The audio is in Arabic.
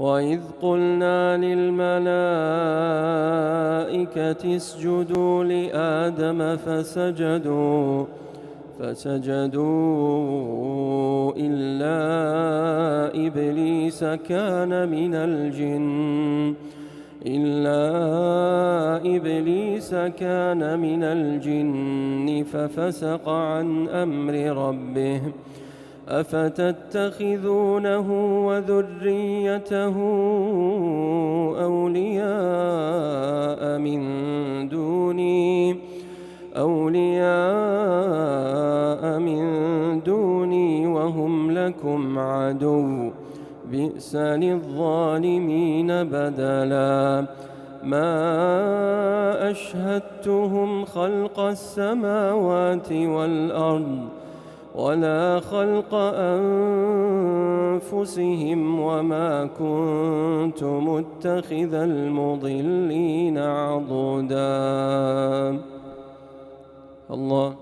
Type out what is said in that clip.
وإذ قلنا للملائكة اسجدوا لآدم فسجدوا إلا إبليس كان من الجن ففسق عن أمر ربه أفتتخذونه وذريته أولياء من دوني وهم لكم عدو بئس للظالمين بدلا ما أشهدتهم خلق السماوات والأرض ولا خلق أنفسهم وما كنت متخذ المضلين عضدا. الله